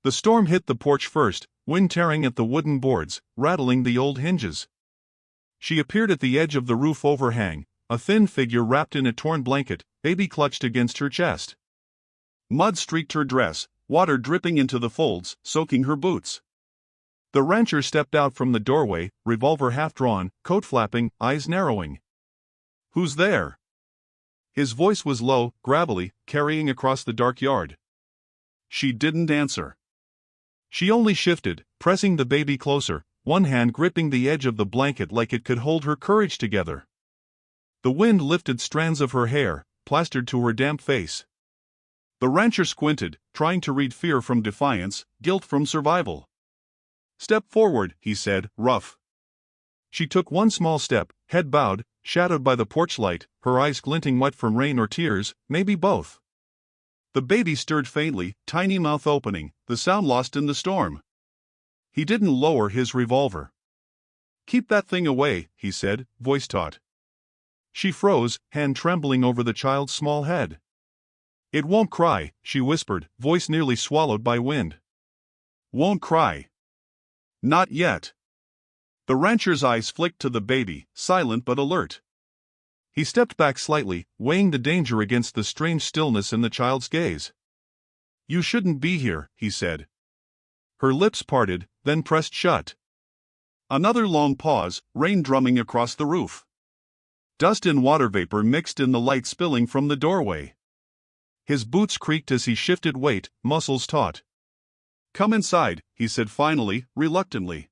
The storm hit the porch first, wind tearing at the wooden boards, rattling the old hinges. She appeared at the edge of the roof overhang, a thin figure wrapped in a torn blanket, baby clutched against her chest. Mud streaked her dress, water dripping into the folds, soaking her boots. The rancher stepped out from the doorway, revolver half-drawn, coat flapping, eyes narrowing. "Who's there?" His voice was low, gravelly, carrying across the dark yard. She didn't answer. She only shifted, pressing the baby closer, one hand gripping the edge of the blanket like it could hold her courage together. The wind lifted strands of her hair, plastered to her damp face. The rancher squinted, trying to read fear from defiance, guilt from survival. "Step forward," he said, rough. She took one small step, head bowed, shadowed by the porch light, her eyes glinting wet from rain or tears, maybe both. The baby stirred faintly, tiny mouth opening, the sound lost in the storm. He didn't lower his revolver. "Keep that thing away," he said, voice taut. She froze, hand trembling over the child's small head. "It won't cry," she whispered, voice nearly swallowed by wind. "Won't cry. Not yet." The rancher's eyes flicked to the baby, silent but alert. He stepped back slightly, weighing the danger against the strange stillness in the child's gaze. "You shouldn't be here," he said. Her lips parted, then pressed shut. Another long pause, rain drumming across the roof. Dust and water vapor mixed in the light spilling from the doorway. His boots creaked as he shifted weight, muscles taut. "Come inside," he said finally, reluctantly.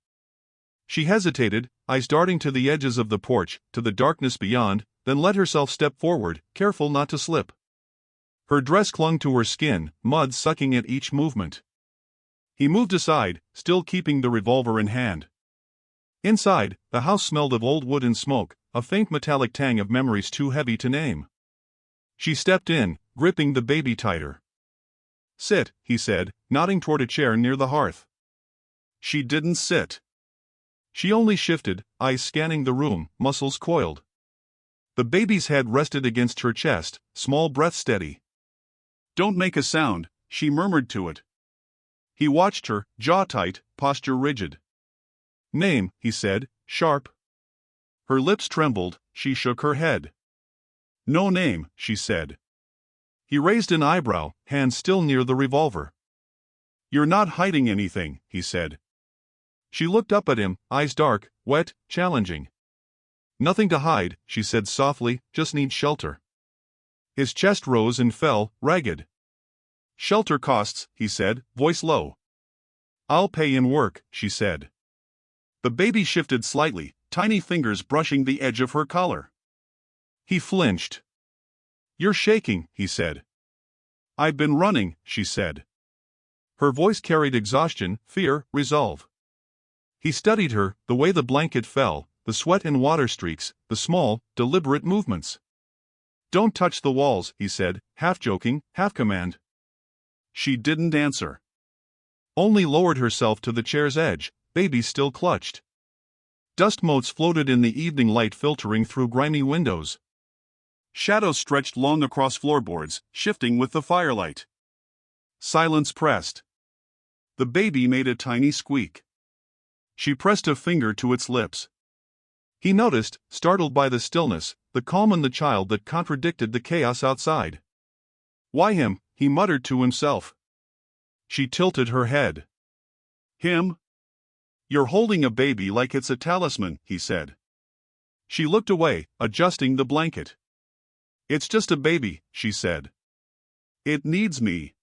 She hesitated, eyes darting to the edges of the porch, to the darkness beyond, then let herself step forward, careful not to slip. Her dress clung to her skin, mud sucking at each movement. He moved aside, still keeping the revolver in hand. Inside, the house smelled of old wood and smoke, a faint metallic tang of memories too heavy to name. She stepped in, gripping the baby tighter. "Sit," he said, nodding toward a chair near the hearth. She didn't sit. She only shifted, eyes scanning the room, muscles coiled. The baby's head rested against her chest, small breath steady. "Don't make a sound," she murmured to it. He watched her, jaw tight, posture rigid. "Name," he said, sharp. Her lips trembled, she shook her head. "No name," she said. He raised an eyebrow, hand still near the revolver. "You're not hiding anything," he said. She looked up at him, eyes dark, wet, challenging. "Nothing to hide," she said softly, "just need shelter." His chest rose and fell, ragged. "Shelter costs," he said, voice low. "I'll pay in work," she said. The baby shifted slightly, tiny fingers brushing the edge of her collar. He flinched. "You're shaking," he said. "I've been running," she said. Her voice carried exhaustion, fear, resolve. He studied her, the way the blanket fell, the sweat and water streaks, the small, deliberate movements. "Don't touch the walls," he said, half joking, half command. She didn't answer. Only lowered herself to the chair's edge, baby still clutched. Dust motes floated in the evening light filtering through grimy windows. Shadows stretched long across floorboards, shifting with the firelight. Silence pressed. The baby made a tiny squeak. She pressed a finger to its lips. He noticed, startled by the stillness, the calm in the child that contradicted the chaos outside. "Why him?" he muttered to himself. She tilted her head. "Him? You're holding a baby like it's a talisman," he said. She looked away, adjusting the blanket. "It's just a baby," she said. "It needs me."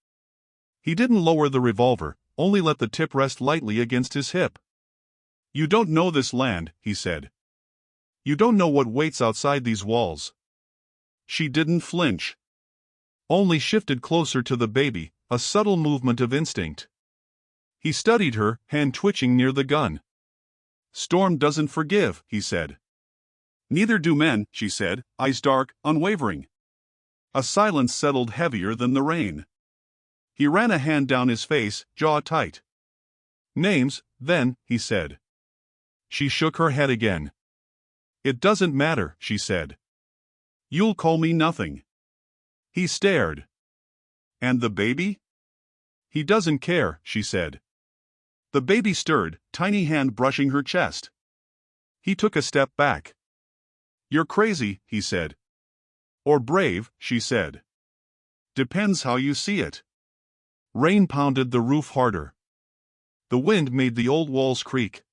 He didn't lower the revolver, only let the tip rest lightly against his hip. "You don't know this land," he said. "You don't know what waits outside these walls." She didn't flinch. Only shifted closer to the baby, a subtle movement of instinct. He studied her, hand twitching near the gun. "Storm doesn't forgive," he said. "Neither do men," she said, eyes dark, unwavering. A silence settled heavier than the rain. He ran a hand down his face, jaw tight. "Names, then," he said. She shook her head again. "It doesn't matter," she said. "You'll call me nothing." He stared. "And the baby?" He doesn't care, she said. The baby stirred, tiny hand brushing her chest. He took a step back. You're crazy, he said. Or brave, she said. Depends how you see it. Rain pounded the roof harder. The wind made the old walls creak.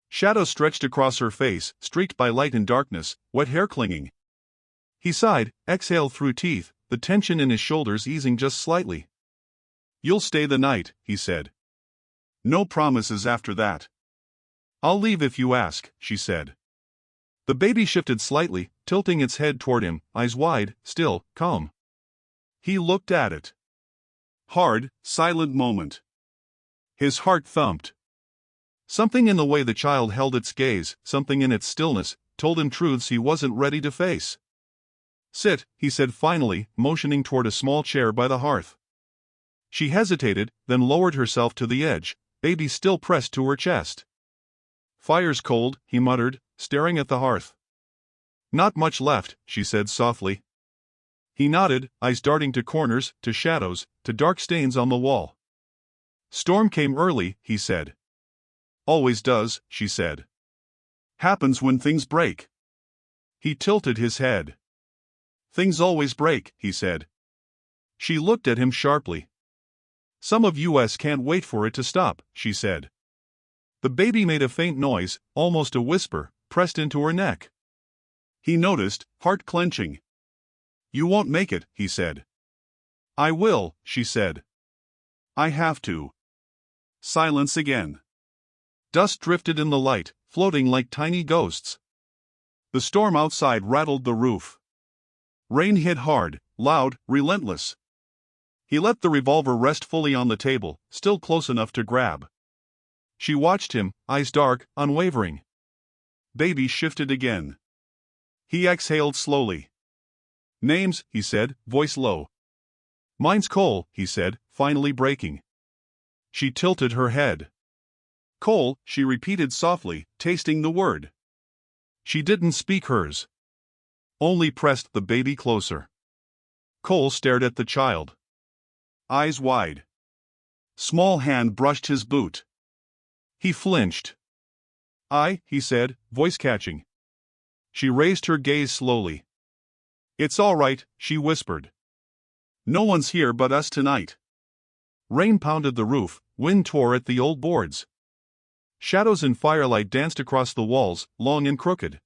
Shadows stretched across her face, streaked by light and darkness, wet hair clinging. He sighed, exhaled through teeth, the tension in his shoulders easing just slightly. You'll stay the night, he said. No promises after that. I'll leave if you ask, she said. The baby shifted slightly, tilting its head toward him, eyes wide, still, calm. He looked at it. Hard, silent moment. His heart thumped. Something in the way the child held its gaze, something in its stillness, told him truths he wasn't ready to face. Sit, he said finally, motioning toward a small chair by the hearth. She hesitated, then lowered herself to the edge, baby still pressed to her chest. Fire's cold, he muttered, staring at the hearth. Not much left, she said softly. He nodded, eyes darting to corners, to shadows, to dark stains on the wall. Storm came early, he said. Always does, she said. Happens when things break. He tilted his head. Things always break, he said. She looked at him sharply. Some of us can't wait for it to stop, she said. The baby made a faint noise, almost a whisper, pressed into her neck. He noticed, heart clenching. You won't make it, he said. I will, she said. I have to. Silence again. Dust drifted in the light, floating like tiny ghosts. The storm outside rattled the roof. Rain hit hard, loud, relentless. He let the revolver rest fully on the table, still close enough to grab. She watched him, eyes dark, unwavering. Baby shifted again. He exhaled slowly. Names, he said, voice low. Mine's Cole, he said, finally breaking. She tilted her head. Cole, she repeated softly, tasting the word. She didn't speak hers. Only pressed the baby closer. Cole stared at the child. Eyes wide. Small hand brushed his boot. He flinched. He said, voice catching. She raised her gaze slowly. It's all right, she whispered. No one's here but us tonight. Rain pounded the roof, wind tore at the old boards. Shadows and firelight danced across the walls, long and crooked.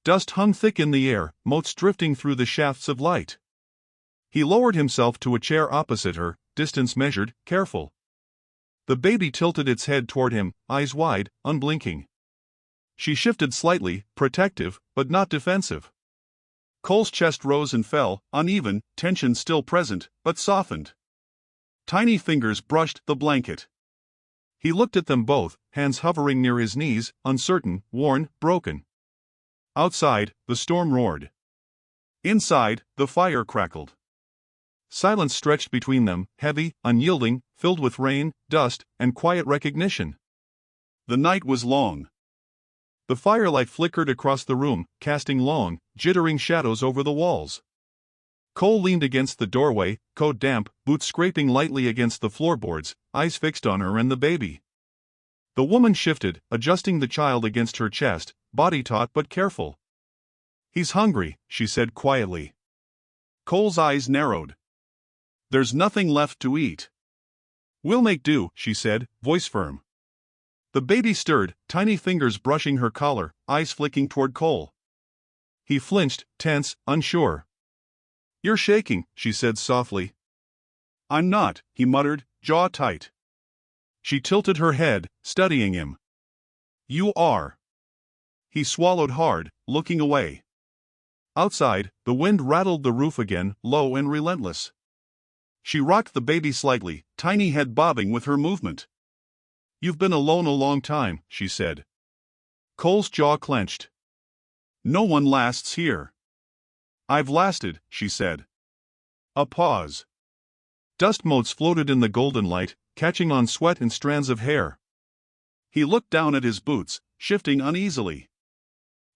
Dust hung thick in the air, motes drifting through the shafts of light. He lowered himself to a chair opposite her, distance measured, careful. The baby tilted its head toward him, eyes wide, unblinking. She shifted slightly, protective, but not defensive. Cole's chest rose and fell, uneven, tension still present, but softened. Tiny fingers brushed the blanket. He looked at them both, hands hovering near his knees, uncertain, worn, broken. Outside, the storm roared. Inside, the fire crackled. Silence stretched between them, heavy, unyielding, filled with rain, dust, and quiet recognition. The night was long. The firelight flickered across the room, casting long, jittering shadows over the walls. Cole leaned against the doorway, coat damp, boots scraping lightly against the floorboards, eyes fixed on her and the baby. The woman shifted, adjusting the child against her chest, body taut but careful. He's hungry, she said quietly. Cole's eyes narrowed. There's nothing left to eat. We'll make do, she said, voice firm. The baby stirred, tiny fingers brushing her collar, eyes flicking toward Cole. He flinched, tense, unsure. You're shaking, she said softly. I'm not, he muttered, jaw tight. She tilted her head, studying him. You are. He swallowed hard, looking away. Outside, the wind rattled the roof again, low and relentless. She rocked the baby slightly, tiny head bobbing with her movement. You've been alone a long time, she said. Cole's jaw clenched. No one lasts here. I've lasted, she said. A pause. Dust motes floated in the golden light, catching on sweat and strands of hair. He looked down at his boots, shifting uneasily.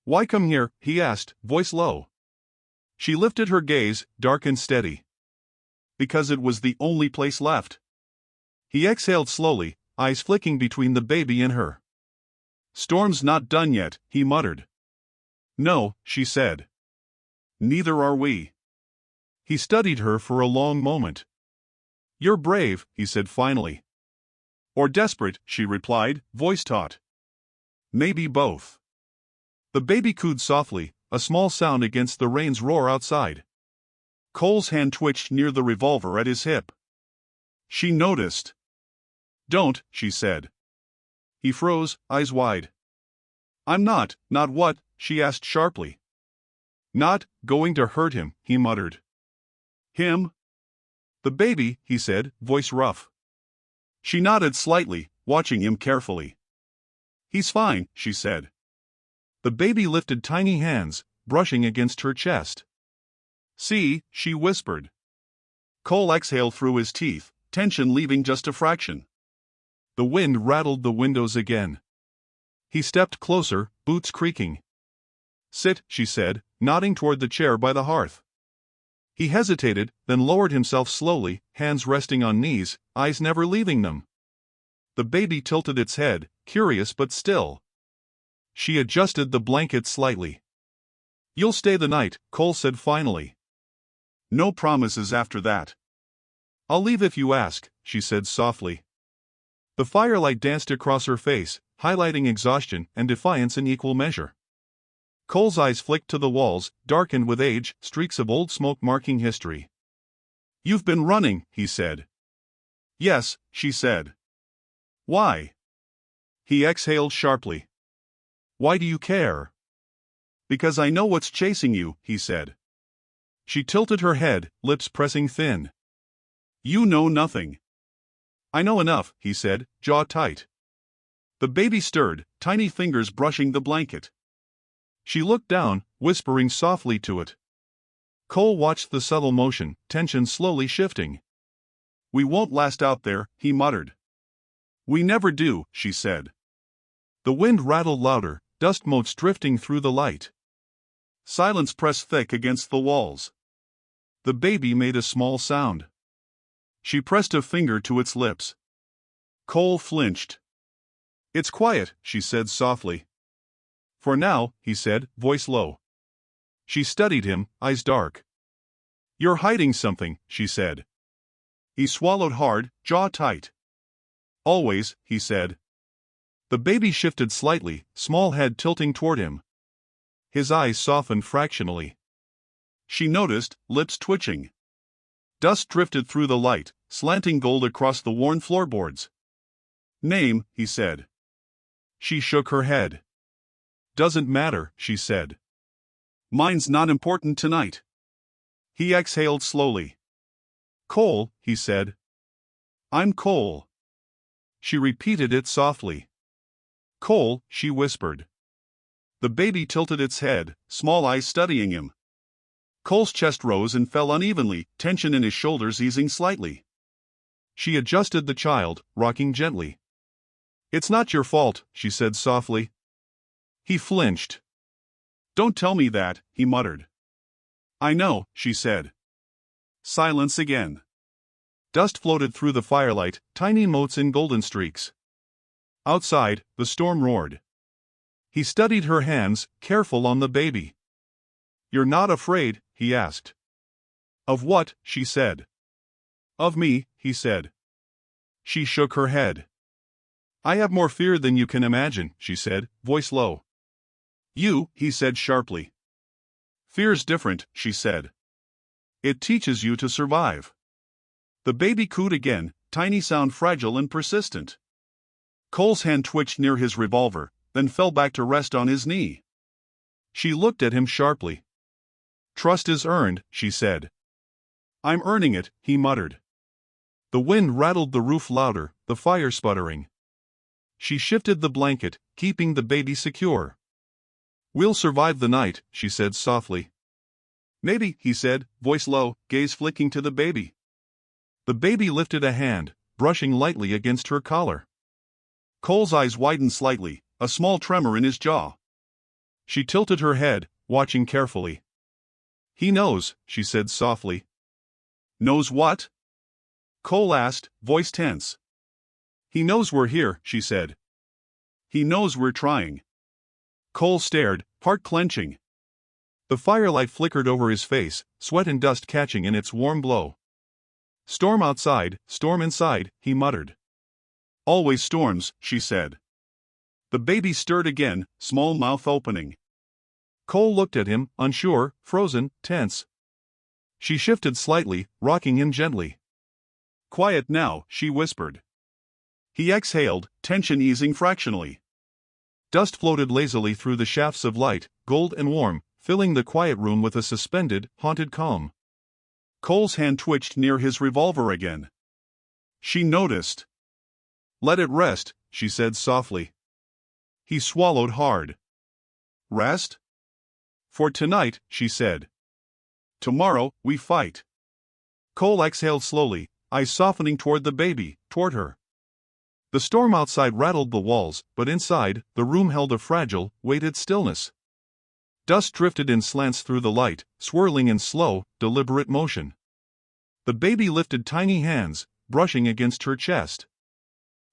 Why come here? He asked, voice low. She lifted her gaze, dark and steady. Because it was the only place left. He exhaled slowly, eyes flicking between the baby and her. "Storm's not done yet," he muttered. "No," she said. "Neither are we." He studied her for a long moment. "You're brave," he said finally. "Or desperate," she replied, voice taut. "Maybe both." The baby cooed softly, a small sound against the rain's roar outside. Cole's hand twitched near the revolver at his hip. She noticed. "Don't," she said. He froze, eyes wide. "I'm not what?" she asked sharply. "Not going to hurt him," he muttered. "Him?" "The baby," he said, voice rough. She nodded slightly, watching him carefully. "He's fine," she said. The baby lifted tiny hands, brushing against her chest. "See," she whispered. Cole exhaled through his teeth, tension leaving just a fraction. The wind rattled the windows again. He stepped closer, boots creaking. "Sit," she said, nodding toward the chair by the hearth. He hesitated, then lowered himself slowly, hands resting on knees, eyes never leaving them. The baby tilted its head, curious but still. She adjusted the blanket slightly. "You'll stay the night," Cole said finally. "No promises after that." "I'll leave if you ask," she said softly. The firelight danced across her face, highlighting exhaustion and defiance in equal measure. Cole's eyes flicked to the walls, darkened with age, streaks of old smoke marking history. "You've been running," he said. "Yes," she said. "Why?" He exhaled sharply. "Why do you care?" "Because I know what's chasing you," he said. She tilted her head, lips pressing thin. "You know nothing." "I know enough," he said, jaw tight. The baby stirred, tiny fingers brushing the blanket. She looked down, whispering softly to it. Cole watched the subtle motion, tension slowly shifting. "We won't last out there," he muttered. "We never do," she said. The wind rattled louder, dust motes drifting through the light. Silence pressed thick against the walls. The baby made a small sound. She pressed a finger to its lips. Cole flinched. "It's quiet," she said softly. "For now," he said, voice low. She studied him, eyes dark. "You're hiding something," she said. He swallowed hard, jaw tight. "Always," he said. The baby shifted slightly, small head tilting toward him. His eyes softened fractionally. She noticed, lips twitching. Dust drifted through the light, slanting gold across the worn floorboards. "Name," he said. She shook her head. "Doesn't matter," she said. "Mine's not important tonight." He exhaled slowly. "Cole," he said. "I'm Cole." She repeated it softly. "Cole," she whispered. The baby tilted its head, small eyes studying him. Cole's chest rose and fell unevenly, tension in his shoulders easing slightly. She adjusted the child, rocking gently. "It's not your fault," she said softly. He flinched. "Don't tell me that," he muttered. "I know," she said. Silence again. Dust floated through the firelight, tiny motes in golden streaks. Outside, the storm roared. He studied her hands, careful on the baby. "You're not afraid?" he asked. "Of what?" she said. "Of me," he said. She shook her head. "I have more fear than you can imagine," she said, voice low. "You," he said sharply. "Fear's different," she said. "It teaches you to survive." The baby cooed again, tiny sound fragile and persistent. Cole's hand twitched near his revolver, then fell back to rest on his knee. She looked at him sharply. "Trust is earned," she said. "I'm earning it," he muttered. The wind rattled the roof louder, the fire sputtering. She shifted the blanket, keeping the baby secure. "We'll survive the night," she said softly. "Maybe," he said, voice low, gaze flicking to the baby. The baby lifted a hand, brushing lightly against her collar. Cole's eyes widened slightly, a small tremor in his jaw. She tilted her head, watching carefully. "He knows," she said softly. "Knows what?" Cole asked, voice tense. He knows we're here, she said. He knows we're trying. Cole stared, heart clenching. The firelight flickered over his face, sweat and dust catching in its warm glow. Storm outside, storm inside, he muttered. Always storms, she said. The baby stirred again, small mouth opening. Cole looked at him, unsure, frozen, tense. She shifted slightly, rocking him gently. Quiet now, she whispered. He exhaled, tension easing fractionally. Dust floated lazily through the shafts of light, gold and warm, filling the quiet room with a suspended, haunted calm. Cole's hand twitched near his revolver again. She noticed. Let it rest, she said softly. He swallowed hard. Rest? For tonight, she said. Tomorrow, we fight. Cole exhaled slowly, eyes softening toward the baby, toward her. The storm outside rattled the walls, but inside, the room held a fragile, weighted stillness. Dust drifted in slants through the light, swirling in slow, deliberate motion. The baby lifted tiny hands, brushing against her chest.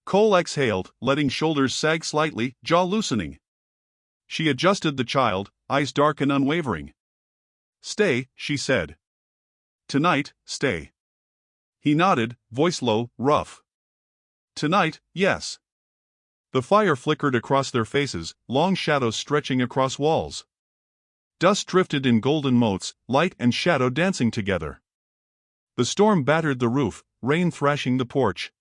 Cole exhaled, letting shoulders sag slightly, jaw loosening. She adjusted the child, eyes dark and unwavering. Stay, she said. Tonight, stay. He nodded, voice low, rough. Tonight, yes. The fire flickered across their faces, long shadows stretching across walls. Dust drifted in golden motes, light and shadow dancing together. The storm battered the roof, rain thrashing the porch.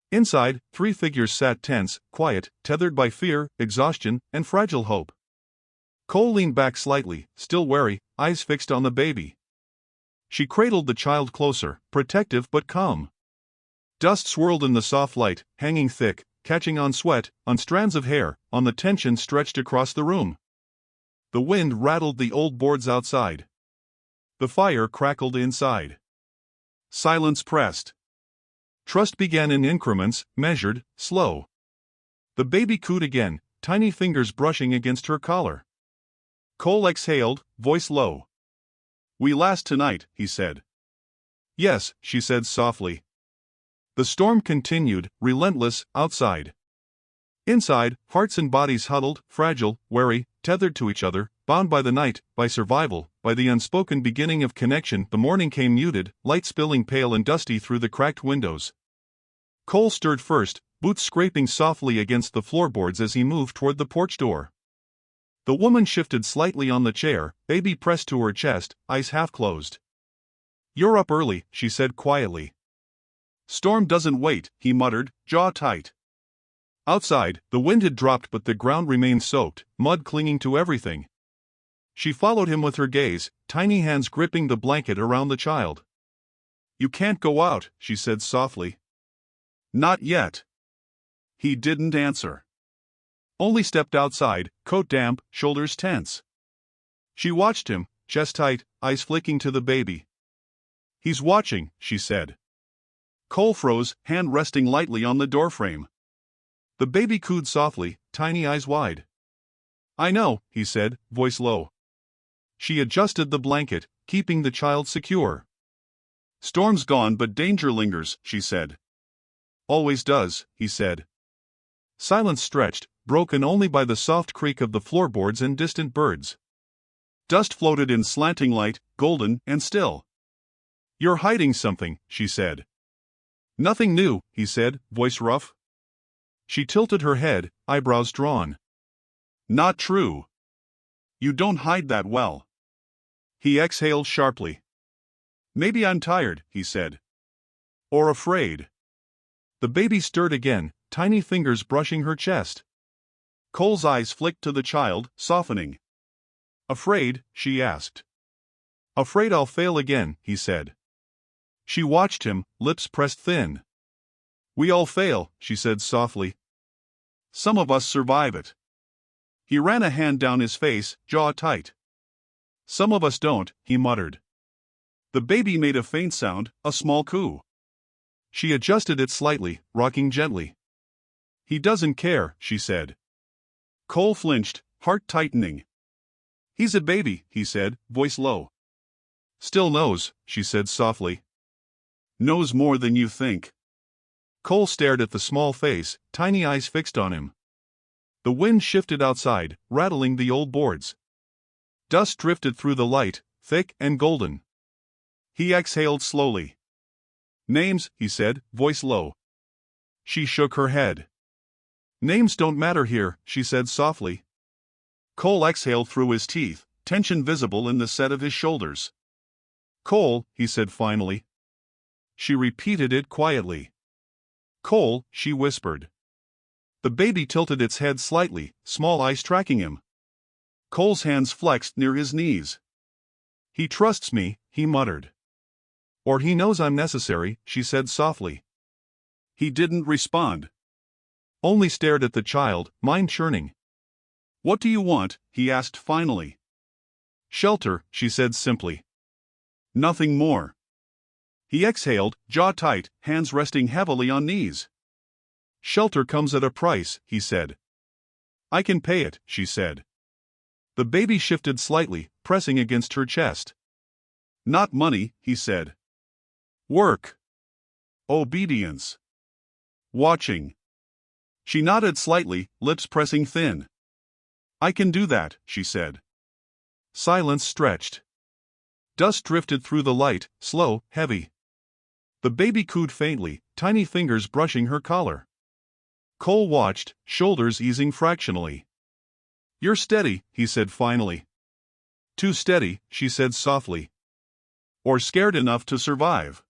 Inside, 3 figures sat tense, quiet, tethered by fear, exhaustion, and fragile hope. Cole leaned back slightly, still wary, eyes fixed on the baby. She cradled the child closer, protective but calm. Dust swirled in the soft light, hanging thick, catching on sweat, on strands of hair, on the tension stretched across the room. The wind rattled the old boards outside. The fire crackled inside. Silence pressed. Trust began in increments, measured, slow. The baby cooed again, tiny fingers brushing against her collar. Cole exhaled, voice low. We last tonight, he said. Yes, she said softly. The storm continued, relentless, outside. Inside, hearts and bodies huddled, fragile, wary, tethered to each other, bound by the night, by survival, by the unspoken beginning of connection. The morning came muted, light spilling pale and dusty through the cracked windows. Cole stirred first, boots scraping softly against the floorboards as he moved toward the porch door. The woman shifted slightly on the chair, baby pressed to her chest, eyes half closed. You're up early, she said quietly. Storm doesn't wait, he muttered, jaw tight. Outside, the wind had dropped but the ground remained soaked, mud clinging to everything. She followed him with her gaze, tiny hands gripping the blanket around the child. You can't go out, she said softly. Not yet. He didn't answer. Only stepped outside, coat damp, shoulders tense. She watched him, chest tight, eyes flicking to the baby. He's watching, she said. Cole froze, hand resting lightly on the doorframe. The baby cooed softly, tiny eyes wide. I know, he said, voice low. She adjusted the blanket, keeping the child secure. Storm's gone but danger lingers, she said. Always does, he said. Silence stretched, broken only by the soft creak of the floorboards and distant birds. Dust floated in slanting light, golden and still. You're hiding something, she said. Nothing new, he said, voice rough. She tilted her head, eyebrows drawn. Not true. You don't hide that well. He exhaled sharply. Maybe I'm tired, he said. Or afraid. The baby stirred again, tiny fingers brushing her chest. Cole's eyes flicked to the child, softening. Afraid, she asked. Afraid I'll fail again, he said. She watched him, lips pressed thin. We all fail, she said softly. Some of us survive it. He ran a hand down his face, jaw tight. Some of us don't, he muttered. The baby made a faint sound, a small coo. She adjusted it slightly, rocking gently. He doesn't care, she said. Cole flinched, heart tightening. He's a baby, he said, voice low. Still knows, she said softly. Knows more than you think. Cole stared at the small face, tiny eyes fixed on him. The wind shifted outside, rattling the old boards. Dust drifted through the light, thick and golden. He exhaled slowly. "Names," he said, voice low. She shook her head. "Names don't matter here," she said softly. Cole exhaled through his teeth, tension visible in the set of his shoulders. "Cole," he said finally. She repeated it quietly. "Cole," she whispered. The baby tilted its head slightly, small eyes tracking him. Cole's hands flexed near his knees. "He trusts me," he muttered. "Or he knows I'm necessary," she said softly. He didn't respond. Only stared at the child, mind churning. "What do you want?" he asked finally. "Shelter," she said simply. "Nothing more." He exhaled, jaw tight, hands resting heavily on knees. "Shelter comes at a price," he said. "I can pay it," she said. The baby shifted slightly, pressing against her chest. "Not money," he said. "Work. Obedience. Watching." She nodded slightly, lips pressing thin. "I can do that," she said. Silence stretched. Dust drifted through the light, slow, heavy. The baby cooed faintly, tiny fingers brushing her collar. Cole watched, shoulders easing fractionally. "You're steady," he said finally. "Too steady," she said softly. "Or scared enough to survive."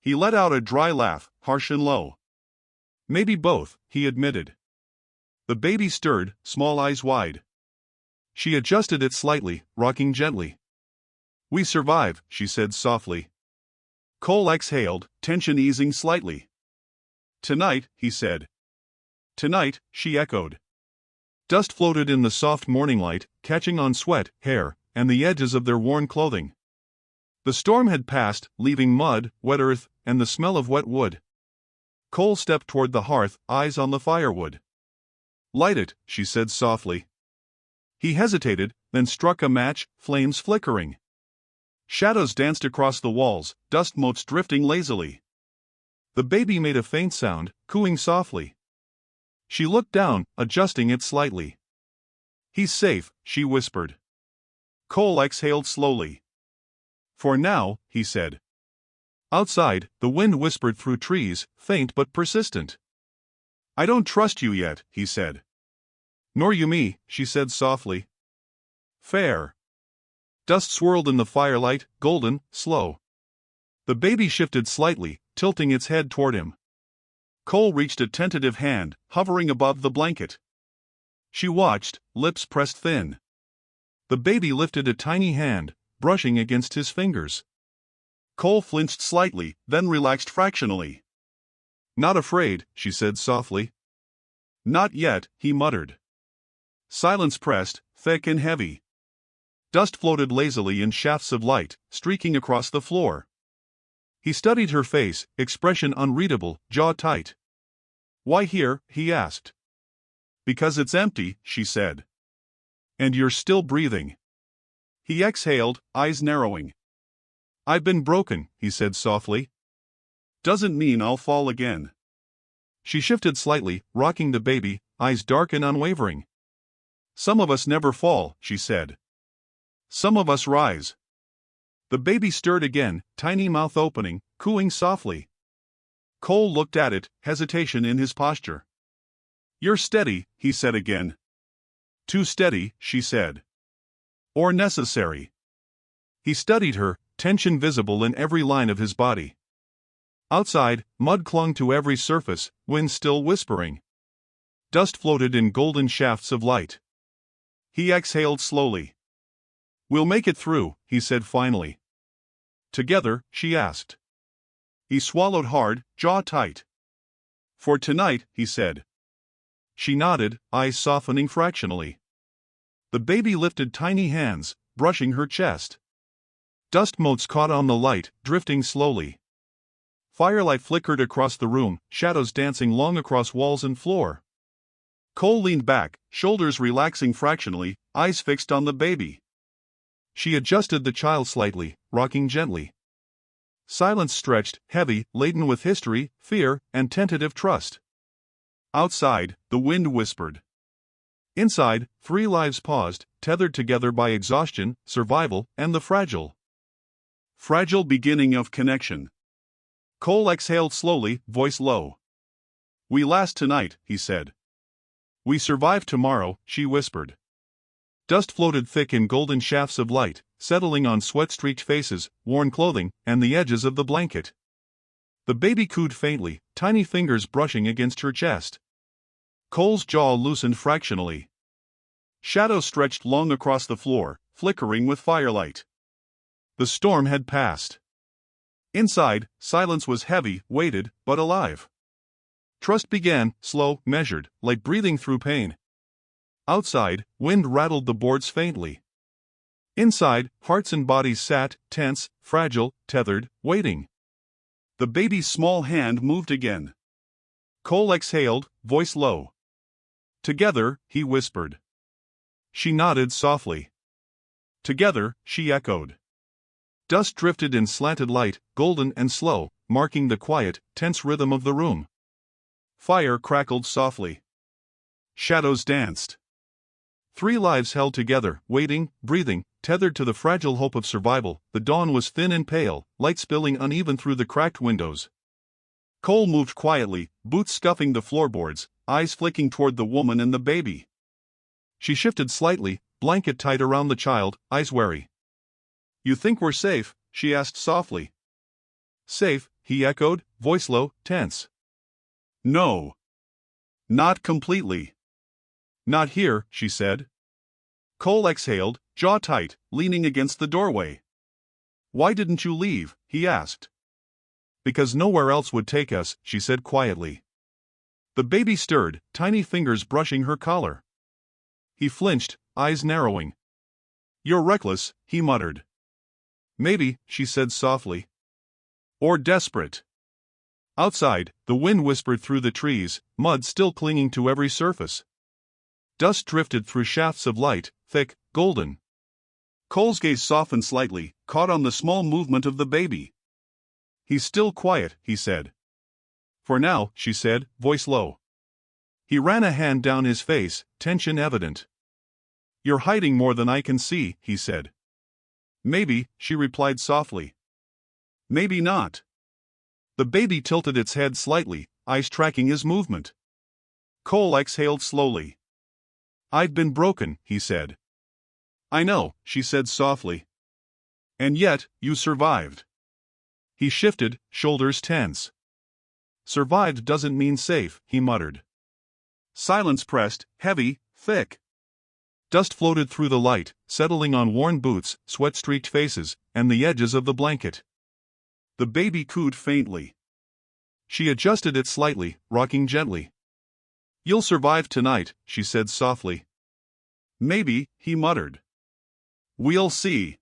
He let out a dry laugh, harsh and low. "Maybe both," he admitted. The baby stirred, small eyes wide. She adjusted it slightly, rocking gently. "We survive," she said softly. Cole exhaled, tension easing slightly. "Tonight," he said. "Tonight," she echoed. Dust floated in the soft morning light, catching on sweat, hair, and the edges of their worn clothing. The storm had passed, leaving mud, wet earth, and the smell of wet wood. Cole stepped toward the hearth, eyes on the firewood. "Light it," she said softly. He hesitated, then struck a match, flames flickering. Shadows danced across the walls, dust motes drifting lazily. The baby made a faint sound, cooing softly. She looked down, adjusting it slightly. "He's safe," she whispered. Cole exhaled slowly. "For now," he said. Outside, the wind whispered through trees, faint but persistent. "I don't trust you yet," he said. "Nor you me," she said softly. "Fair." Dust swirled in the firelight, golden, slow. The baby shifted slightly, tilting its head toward him. Cole reached a tentative hand, hovering above the blanket. She watched, lips pressed thin. The baby lifted a tiny hand, brushing against his fingers. Cole flinched slightly, then relaxed fractionally. "Not afraid," she said softly. "Not yet," he muttered. Silence pressed, thick and heavy. Dust floated lazily in shafts of light, streaking across the floor. He studied her face, expression unreadable, jaw tight. "Why here?" he asked. "Because it's empty," she said. "And you're still breathing." He exhaled, eyes narrowing. "I've been broken," he said softly. "Doesn't mean I'll fall again." She shifted slightly, rocking the baby, eyes dark and unwavering. "Some of us never fall," she said. "Some of us rise." The baby stirred again, tiny mouth opening, cooing softly. Cole looked at it, hesitation in his posture. "You're steady," he said again. "Too steady," she said. "Or necessary." He studied her, tension visible in every line of his body. Outside, mud clung to every surface, wind still whispering. Dust floated in golden shafts of light. He exhaled slowly. "We'll make it through," he said finally. "Together?" she asked. He swallowed hard, jaw tight. "For tonight," he said. She nodded, eyes softening fractionally. The baby lifted tiny hands, brushing her chest. Dust motes caught on the light, drifting slowly. Firelight flickered across the room, shadows dancing long across walls and floor. Cole leaned back, shoulders relaxing fractionally, eyes fixed on the baby. She adjusted the child slightly, rocking gently. Silence stretched, heavy, laden with history, fear, and tentative trust. Outside, the wind whispered. Inside, 3 lives paused, tethered together by exhaustion, survival, and the fragile beginning of connection. Cole exhaled slowly, voice low. "We last tonight," he said. "We survive tomorrow," she whispered. Dust floated thick in golden shafts of light, settling on sweat-streaked faces, worn clothing, and the edges of the blanket. The baby cooed faintly, tiny fingers brushing against her chest. Cole's jaw loosened fractionally. Shadows stretched long across the floor, flickering with firelight. The storm had passed. Inside, silence was heavy, weighted, but alive. Trust began, slow, measured, like breathing through pain. Outside, wind rattled the boards faintly. Inside, hearts and bodies sat, tense, fragile, tethered, waiting. The baby's small hand moved again. Cole exhaled, voice low. "Together," he whispered. She nodded softly. "Together," she echoed. Dust drifted in slanted light, golden and slow, marking the quiet, tense rhythm of the room. Fire crackled softly. Shadows danced. 3 lives held together, waiting, breathing, tethered to the fragile hope of survival. The dawn was thin and pale, light spilling uneven through the cracked windows. Cole moved quietly, boots scuffing the floorboards, eyes flicking toward the woman and the baby. She shifted slightly, blanket tight around the child, eyes wary. "You think we're safe?" she asked softly. "Safe," he echoed, voice low, tense. "No. Not completely." "Not here," she said. Cole exhaled, jaw tight, leaning against the doorway. "Why didn't you leave?" he asked. "Because nowhere else would take us," she said quietly. The baby stirred, tiny fingers brushing her collar. He flinched, eyes narrowing. "You're reckless," he muttered. "Maybe," she said softly. "Or desperate." Outside, the wind whispered through the trees, mud still clinging to every surface. Dust drifted through shafts of light, thick, golden. Cole's gaze softened slightly, caught on the small movement of the baby. "He's still quiet," he said. "For now," she said, voice low. He ran a hand down his face, tension evident. "You're hiding more than I can see," he said. "Maybe," she replied softly. "Maybe not." The baby tilted its head slightly, eyes tracking his movement. Cole exhaled slowly. "I've been broken," he said. "I know," she said softly. "And yet, you survived." He shifted, shoulders tense. "Survived doesn't mean safe," he muttered. Silence pressed, heavy, thick. Dust floated through the light, settling on worn boots, sweat-streaked faces, and the edges of the blanket. The baby cooed faintly. She adjusted it slightly, rocking gently. "You'll survive tonight," she said softly. "Maybe," he muttered. "We'll see."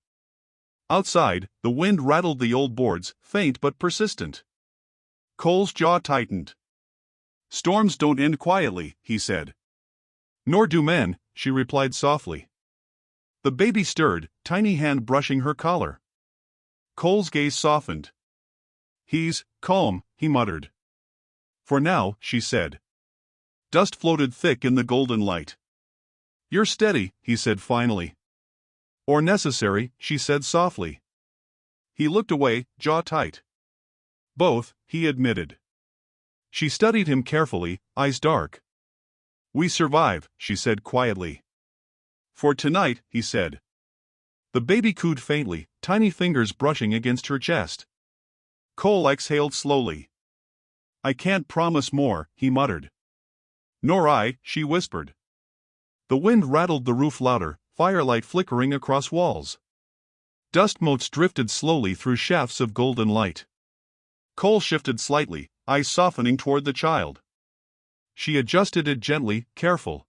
Outside, the wind rattled the old boards, faint but persistent. Cole's jaw tightened. "Storms don't end quietly," he said. "Nor do men," she replied softly. The baby stirred, tiny hand brushing her collar. Cole's gaze softened. "He's calm," he muttered. "For now," she said. Dust floated thick in the golden light. "You're steady," he said finally. "Or necessary," she said softly. He looked away, jaw tight. "Both," he admitted. She studied him carefully, eyes dark. "We survive," she said quietly. "For tonight," he said. The baby cooed faintly, tiny fingers brushing against her chest. Cole exhaled slowly. "I can't promise more," he muttered. "Nor I," she whispered. The wind rattled the roof louder, firelight flickering across walls. Dust motes drifted slowly through shafts of golden light. Cole shifted slightly, eyes softening toward the child. She adjusted it gently, careful.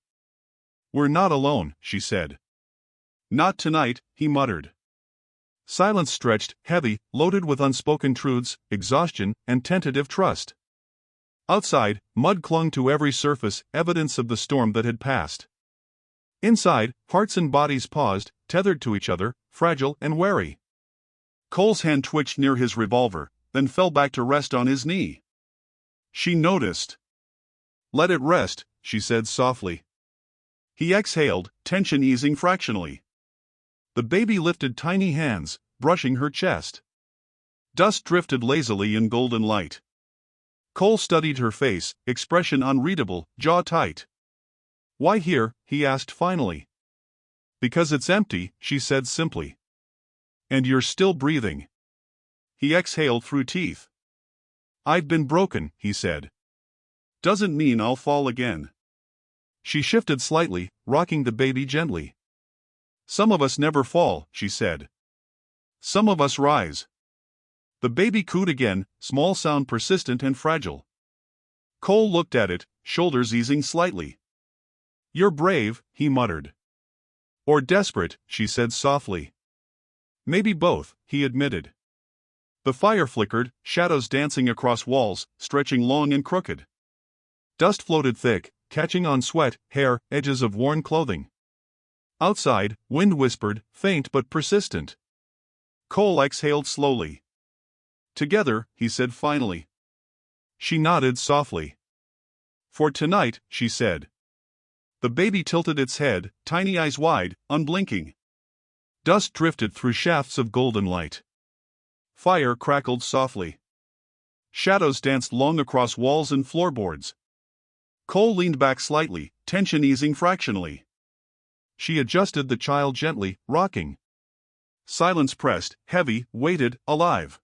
"We're not alone," she said. "Not tonight," he muttered. Silence stretched, heavy, loaded with unspoken truths, exhaustion, and tentative trust. Outside, mud clung to every surface, evidence of the storm that had passed. Inside, hearts and bodies paused, tethered to each other, fragile and wary. Cole's hand twitched near his revolver, then fell back to rest on his knee. She noticed. "Let it rest," she said softly. He exhaled, tension easing fractionally. The baby lifted tiny hands, brushing her chest. Dust drifted lazily in golden light. Cole studied her face, expression unreadable, jaw tight. "Why here?" he asked finally. "Because it's empty," she said simply. "And you're still breathing." He exhaled through teeth. "I've been broken," he said. "Doesn't mean I'll fall again." She shifted slightly, rocking the baby gently. "Some of us never fall," she said. "Some of us rise." The baby cooed again, small sound persistent and fragile. Cole looked at it, shoulders easing slightly. "You're brave," he muttered. "Or desperate," she said softly. "Maybe both," he admitted. The fire flickered, shadows dancing across walls, stretching long and crooked. Dust floated thick, catching on sweat, hair, edges of worn clothing. Outside, wind whispered, faint but persistent. Cole exhaled slowly. "Together," he said finally. She nodded softly. "For tonight," she said. The baby tilted its head, tiny eyes wide, unblinking. Dust drifted through shafts of golden light. Fire crackled softly. Shadows danced long across walls and floorboards. Cole leaned back slightly, tension easing fractionally. She adjusted the child gently, rocking. Silence pressed, heavy, weighted, alive.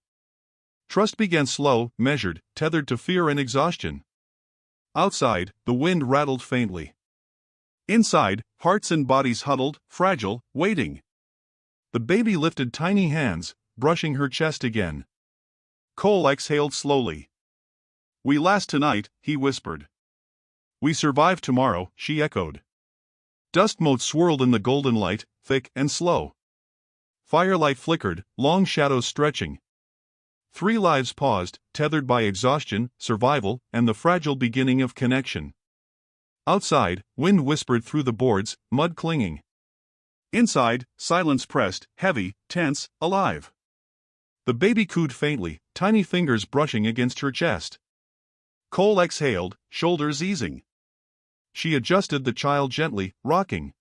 Trust began slow, measured, tethered to fear and exhaustion. Outside, the wind rattled faintly. Inside, hearts and bodies huddled, fragile, waiting. The baby lifted tiny hands, brushing her chest again. Cole exhaled slowly. "We last tonight," he whispered. "We survive tomorrow," she echoed. Dust motes swirled in the golden light, thick and slow. Firelight flickered, long shadows stretching. 3 lives paused, tethered by exhaustion, survival, and the fragile beginning of connection. Outside, wind whispered through the boards, mud clinging. Inside, silence pressed, heavy, tense, alive. The baby cooed faintly, tiny fingers brushing against her chest. Cole exhaled, shoulders easing. She adjusted the child gently, rocking.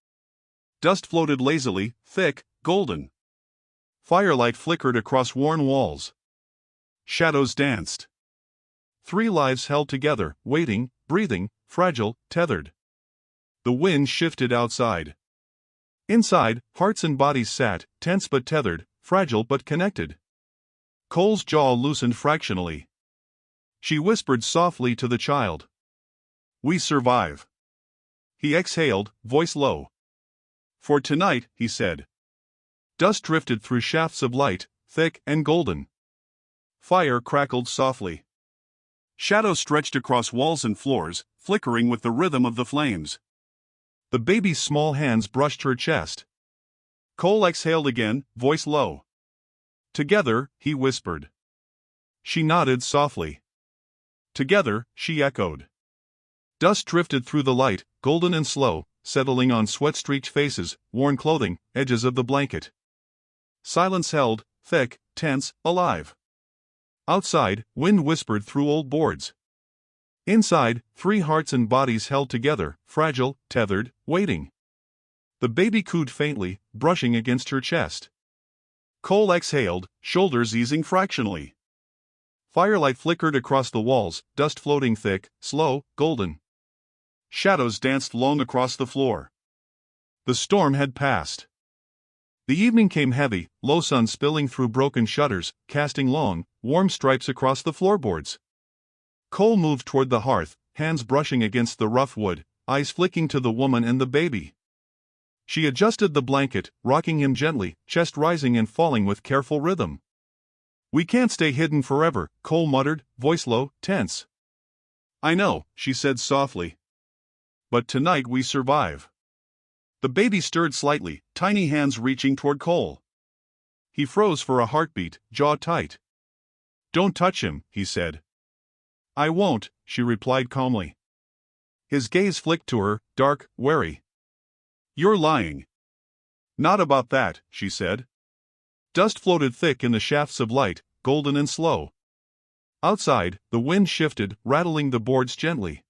Dust floated lazily, thick, golden. Firelight flickered across worn walls. Shadows danced. 3 lives held together, waiting, breathing, fragile, tethered. The wind shifted outside. Inside, hearts and bodies sat, tense but tethered, fragile but connected. Cole's jaw loosened fractionally. She whispered softly to the child. "We survive." He exhaled, voice low. "For tonight," he said. Dust drifted through shafts of light, thick and golden. Fire crackled softly. Shadows stretched across walls and floors, flickering with the rhythm of the flames. The baby's small hands brushed her chest. Cole exhaled again, voice low. "Together," he whispered. She nodded softly. "Together," she echoed. Dust drifted through the light, golden and slow, settling on sweat-streaked faces, worn clothing, edges of the blanket. Silence held, thick, tense, alive. Outside, wind whispered through old boards. Inside, 3 hearts and bodies held together, fragile, tethered, waiting. The baby cooed faintly, brushing against her chest. Cole exhaled, shoulders easing fractionally. Firelight flickered across the walls, dust floating thick, slow, golden. Shadows danced long across the floor. The storm had passed. The evening came heavy, low sun spilling through broken shutters, casting long, warm stripes across the floorboards. Cole moved toward the hearth, hands brushing against the rough wood, eyes flicking to the woman and the baby. She adjusted the blanket, rocking him gently, chest rising and falling with careful rhythm. "We can't stay hidden forever," Cole muttered, voice low, tense. "I know," she said softly. "But tonight we survive." The baby stirred slightly, tiny hands reaching toward Cole. He froze for a heartbeat, jaw tight. "Don't touch him," he said. "I won't," she replied calmly. His gaze flicked to her, dark, wary. "You're lying." "Not about that," she said. Dust floated thick in the shafts of light, golden and slow. Outside, the wind shifted, rattling the boards gently.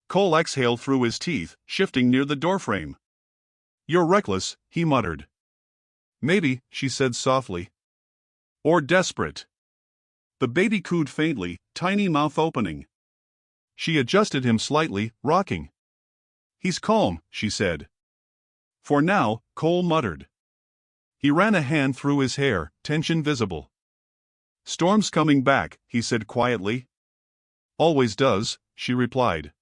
Cole exhaled through his teeth, shifting near the doorframe. "You're reckless," he muttered. "Maybe," she said softly. "Or desperate." The baby cooed faintly, tiny mouth opening. She adjusted him slightly, rocking. "He's calm," she said. "For now," Cole muttered. He ran a hand through his hair, tension visible. "Storm's coming back," he said quietly. "Always does," she replied.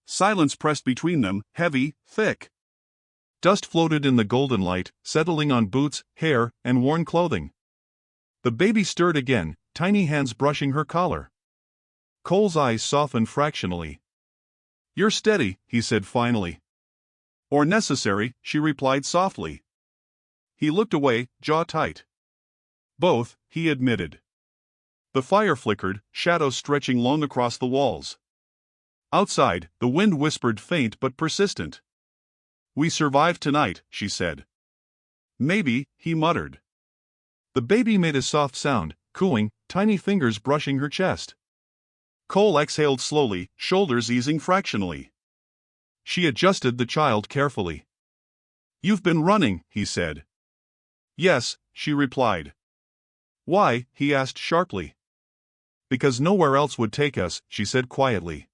Silence pressed between them, heavy, thick. Dust floated in the golden light, settling on boots, hair, and worn clothing. The baby stirred again, tiny hands brushing her collar. Cole's eyes softened fractionally. "You're steady," he said finally. "Or necessary," she replied softly. He looked away, jaw tight. "Both," he admitted. The fire flickered, shadows stretching long across the walls. Outside, the wind whispered faint but persistent. "We survived tonight," she said. "Maybe," he muttered. The baby made a soft sound, cooing, tiny fingers brushing her chest. Cole exhaled slowly, shoulders easing fractionally. She adjusted the child carefully. "You've been running," he said. "Yes," she replied. "Why?" he asked sharply. "Because nowhere else would take us," she said quietly.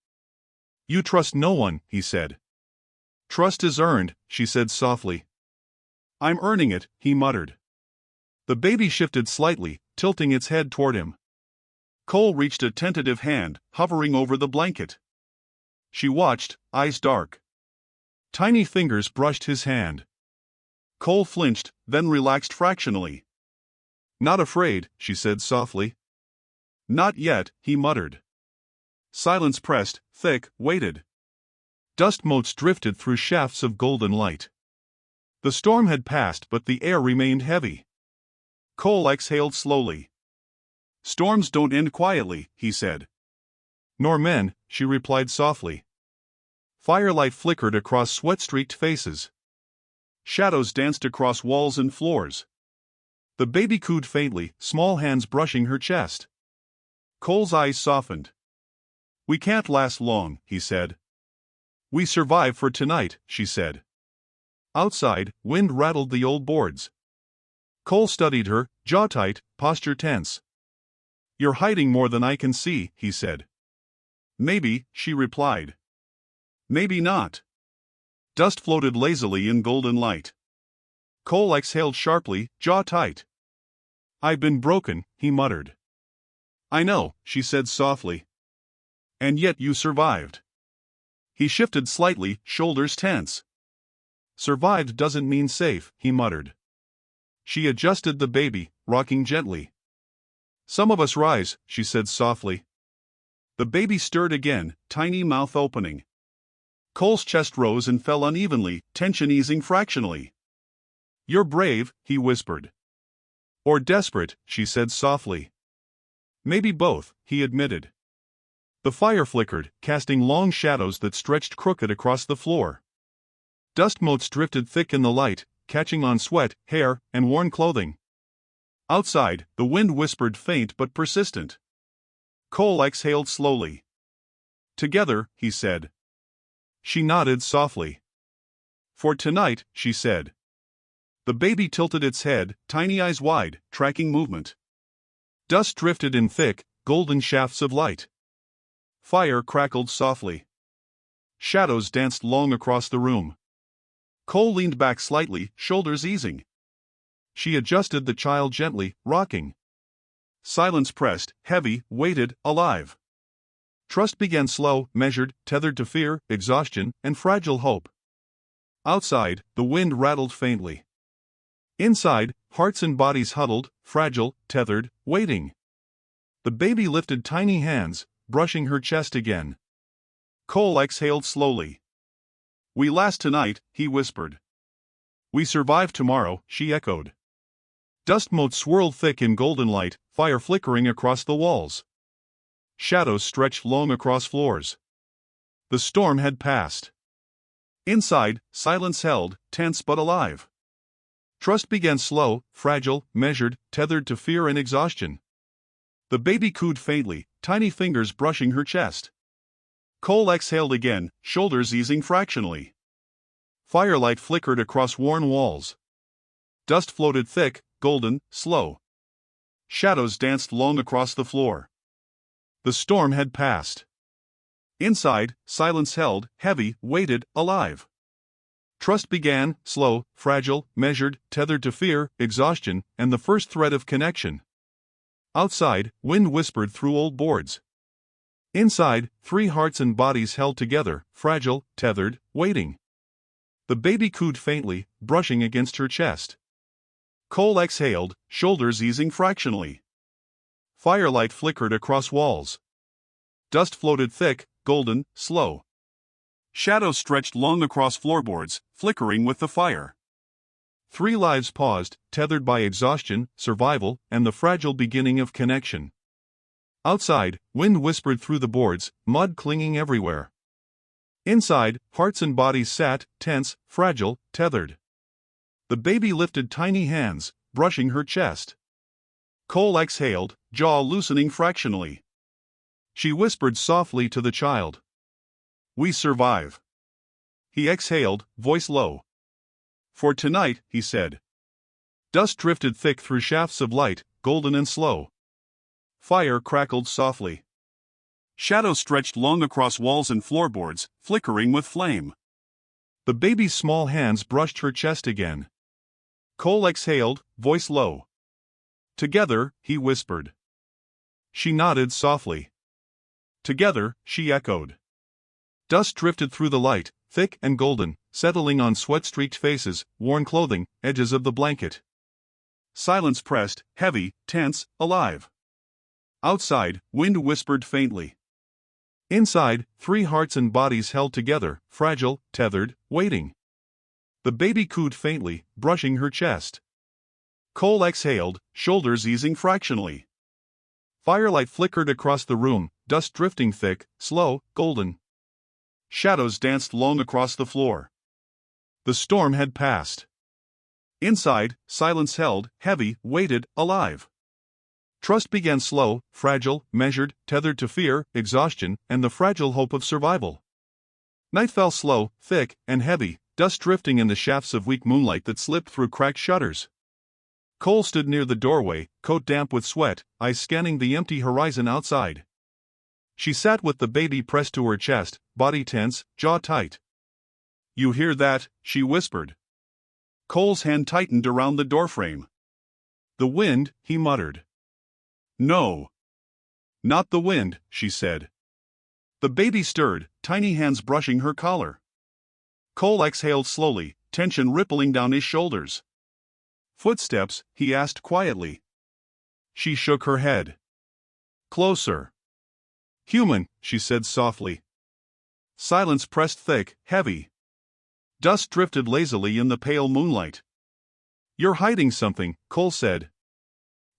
"You trust no one," he said. "Trust is earned," she said softly. "I'm earning it," he muttered. The baby shifted slightly, tilting its head toward him. Cole reached a tentative hand, hovering over the blanket. She watched, eyes dark. Tiny fingers brushed his hand. Cole flinched, then relaxed fractionally. "Not afraid," she said softly. "Not yet," he muttered. Silence pressed, thick, weighted. Dust motes drifted through shafts of golden light. The storm had passed, but the air remained heavy. Cole exhaled slowly. "Storms don't end quietly," he said. "Nor men," she replied softly. Firelight flickered across sweat-streaked faces. Shadows danced across walls and floors. The baby cooed faintly, small hands brushing her chest. Cole's eyes softened. "We can't last long," he said. "We survive for tonight," she said. Outside, wind rattled the old boards. Cole studied her, jaw tight, posture tense. "You're hiding more than I can see," he said. "Maybe," she replied. "Maybe not." Dust floated lazily in golden light. Cole exhaled sharply, jaw tight. "I've been broken," he muttered. "I know," she said softly. "And yet you survived." He shifted slightly, shoulders tense. "Survived doesn't mean safe," he muttered. She adjusted the baby, rocking gently. "Some of us rise," she said softly. The baby stirred again, tiny mouth opening. Cole's chest rose and fell unevenly, tension easing fractionally. "You're brave," he whispered. "Or desperate," she said softly. "Maybe both," he admitted. The fire flickered, casting long shadows that stretched crooked across the floor. Dust motes drifted thick in the light, catching on sweat, hair, and worn clothing. Outside, the wind whispered faint but persistent. Cole exhaled slowly. "Together," he said. She nodded softly. "For tonight," she said. The baby tilted its head, tiny eyes wide, tracking movement. Dust drifted in thick, golden shafts of light. Fire crackled softly. Shadows danced long across the room. Cole leaned back slightly, shoulders easing. She adjusted the child gently, rocking. Silence pressed, heavy, weighted, alive. Trust began slow, measured, tethered to fear, exhaustion, and fragile hope. Outside, the wind rattled faintly. Inside, hearts and bodies huddled, fragile, tethered, waiting. The baby lifted tiny hands, brushing her chest again. Cole exhaled slowly. "We last tonight," he whispered. "We survive tomorrow," she echoed. Dust motes swirled thick in golden light, fire flickering across the walls. Shadows stretched long across floors. The storm had passed. Inside, silence held, tense but alive. Trust began slow, fragile, measured, tethered to fear and exhaustion. The baby cooed faintly, tiny fingers brushing her chest. Cole exhaled again, shoulders easing fractionally. Firelight flickered across worn walls. Dust floated thick, golden, slow. Shadows danced long across the floor. The storm had passed. Inside, silence held, heavy, weighted, alive. Trust began, slow, fragile, measured, tethered to fear, exhaustion, and the first thread of connection. Outside, wind whispered through old boards. Inside, 3 hearts and bodies held together, fragile, tethered, waiting. The baby cooed faintly, brushing against her chest. Cole exhaled, shoulders easing fractionally. Firelight flickered across walls. Dust floated thick, golden, slow. Shadows stretched long across floorboards, flickering with the fire. 3 lives paused, tethered by exhaustion, survival, and the fragile beginning of connection. Outside, wind whispered through the boards, mud clinging everywhere. Inside, hearts and bodies sat, tense, fragile, tethered. The baby lifted tiny hands, brushing her chest. Cole exhaled, jaw loosening fractionally. She whispered softly to the child. "We survive." He exhaled, voice low. "For tonight," he said. Dust drifted thick through shafts of light, golden and slow. Fire crackled softly. Shadows stretched long across walls and floorboards, flickering with flame. The baby's small hands brushed her chest again. Cole exhaled, voice low. "Together," he whispered. She nodded softly. "Together," she echoed. Dust drifted through the light, thick and golden, settling on sweat-streaked faces, worn clothing, edges of the blanket. Silence pressed, heavy, tense, alive. Outside, wind whispered faintly. Inside, 3 hearts and bodies held together, fragile, tethered, waiting. The baby cooed faintly, brushing her chest. Cole exhaled, shoulders easing fractionally. Firelight flickered across the room, dust drifting thick, slow, golden. Shadows danced long across the floor. The storm had passed. Inside, silence held, heavy, weighted, alive. Trust began slow, fragile, measured, tethered to fear, exhaustion, and the fragile hope of survival. Night fell slow, thick, and heavy, dust drifting in the shafts of weak moonlight that slipped through cracked shutters. Cole stood near the doorway, coat damp with sweat, eyes scanning the empty horizon outside. She sat with the baby pressed to her chest, body tense, jaw tight. "You hear that?" she whispered. Cole's hand tightened around the doorframe. "The wind," he muttered. "No. Not the wind," she said. The baby stirred, tiny hands brushing her collar. Cole exhaled slowly, tension rippling down his shoulders. "Footsteps?" he asked quietly. She shook her head. "Closer." "Human," she said softly. Silence pressed thick, heavy. Dust drifted lazily in the pale moonlight. "You're hiding something," Cole said.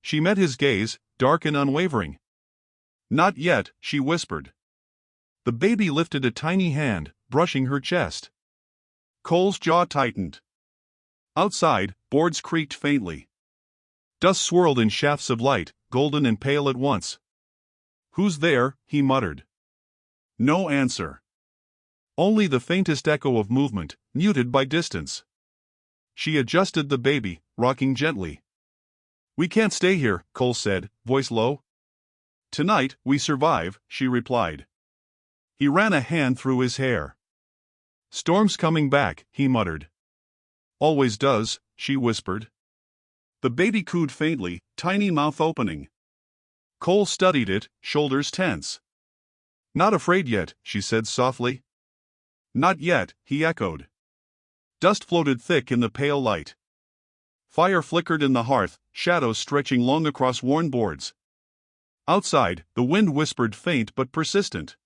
She met his gaze, dark and unwavering. "Not yet," she whispered. The baby lifted a tiny hand, brushing her chest. Cole's jaw tightened. Outside, boards creaked faintly. Dust swirled in shafts of light, golden and pale at once. "Who's there?" he muttered. No answer. Only the faintest echo of movement, muted by distance. She adjusted the baby, rocking gently. "We can't stay here," Cole said, voice low. "Tonight, we survive," she replied. He ran a hand through his hair. "Storm's coming back," he muttered. "Always does," she whispered. The baby cooed faintly, tiny mouth opening. Cole studied it, shoulders tense. "Not afraid yet," she said softly. "Not yet," he echoed. Dust floated thick in the pale light. Fire flickered in the hearth, shadows stretching long across worn boards. Outside, the wind whispered faint but persistent.